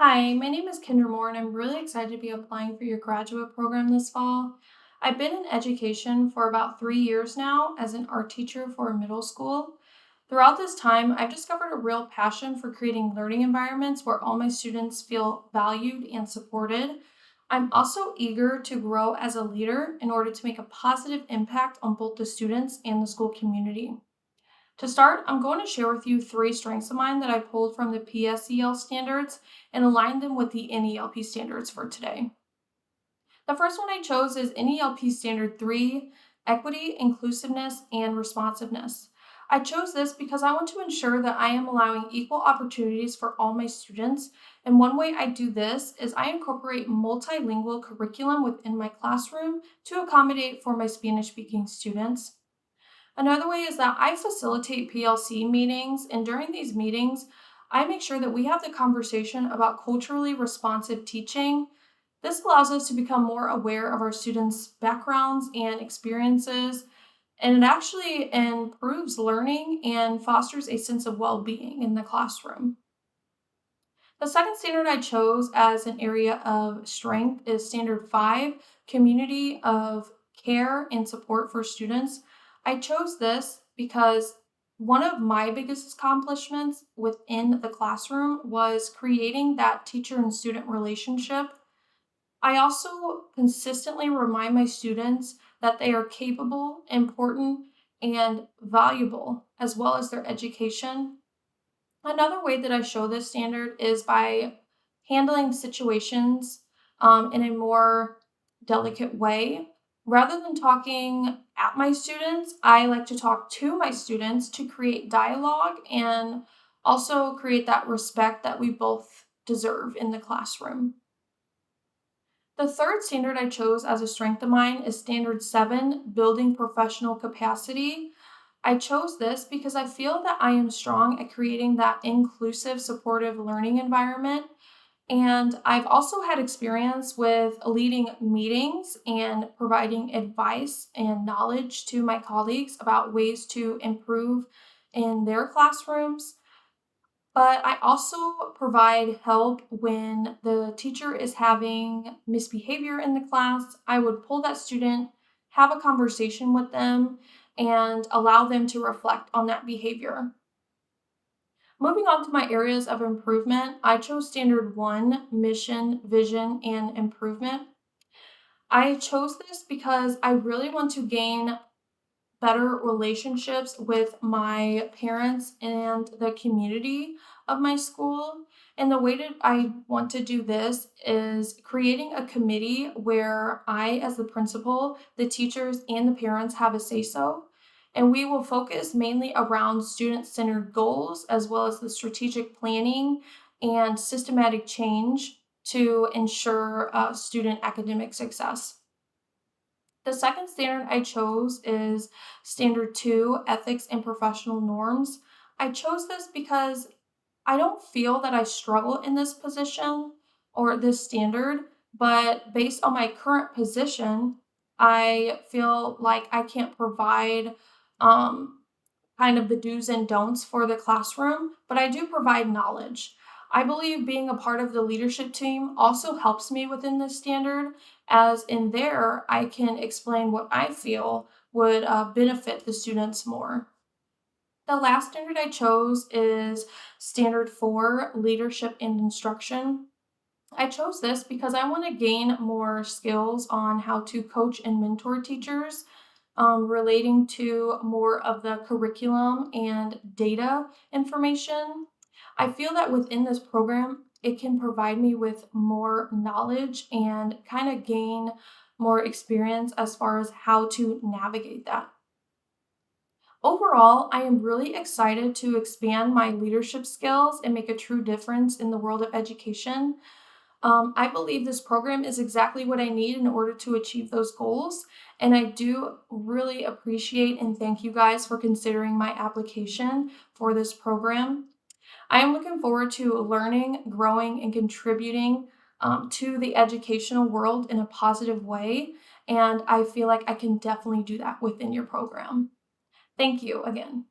Hi, my name is Kendra Moore, and I'm really excited to be applying for your graduate program this fall. I've been in education for about 3 years now as an art teacher for a middle school. Throughout this time, I've discovered a real passion for creating learning environments where all my students feel valued and supported. I'm also eager to grow as a leader in order to make a positive impact on both the students and the school community. To start, I'm going to share with you three strengths of mine that I pulled from the PSEL standards and aligned them with the NELP standards for today. The first one I chose is NELP Standard 3, Equity, Inclusiveness, and Responsiveness. I chose this because I want to ensure that I am allowing equal opportunities for all my students, and one way I do this is I incorporate multilingual curriculum within my classroom to accommodate for my Spanish-speaking students. Another way is that I facilitate PLC meetings, and during these meetings, I make sure that we have the conversation about culturally responsive teaching. This allows us to become more aware of our students' backgrounds and experiences, and it actually improves learning and fosters a sense of well being in the classroom. The second standard I chose as an area of strength is Standard 5, Community of Care and Support for Students. I chose this because one of my biggest accomplishments within the classroom was creating that teacher and student relationship. I also consistently remind my students that they are capable, important, and valuable, as well as their education. Another way that I show this standard is by handling situations in a more delicate way. Rather than talking at my students, I like to talk to my students to create dialogue and also create that respect that we both deserve in the classroom. The third standard I chose as a strength of mine is Standard 7, Building Professional Capacity. I chose this because I feel that I am strong at creating that inclusive, supportive learning environment. And I've also had experience with leading meetings and providing advice and knowledge to my colleagues about ways to improve in their classrooms. But I also provide help when the teacher is having misbehavior in the class. I would pull that student, have a conversation with them, and allow them to reflect on that behavior. Moving on to my areas of improvement, I chose Standard 1, Mission, Vision, and Improvement. I chose this because I really want to gain better relationships with my parents and the community of my school. And the way that I want to do this is creating a committee where I, as the principal, the teachers, and the parents have a say so. And we will focus mainly around student centered goals as well as the strategic planning and systematic change to ensure student academic success. The second standard I chose is Standard 2, Ethics and Professional Norms. I chose this because I don't feel that I struggle in this position or this standard, but based on my current position, I feel like I can't provide um, kind of the do's and don'ts for the classroom, but I do provide knowledge. I believe being a part of the leadership team also helps me within this standard, as in there, I can explain what I feel would benefit the students more. The last standard I chose is Standard 4, Leadership and Instruction. I chose this because I want to gain more skills on how to coach and mentor teachers relating to more of the curriculum and data information. I feel that within this program, it can provide me with more knowledge and kind of gain more experience as far as how to navigate that. Overall, I am really excited to expand my leadership skills and make a true difference in the world of education. I believe this program is exactly what I need in order to achieve those goals. And I do really appreciate and thank you guys for considering my application for this program. I am looking forward to learning, growing, and contributing to the educational world in a positive way. And I feel like I can definitely do that within your program. Thank you again.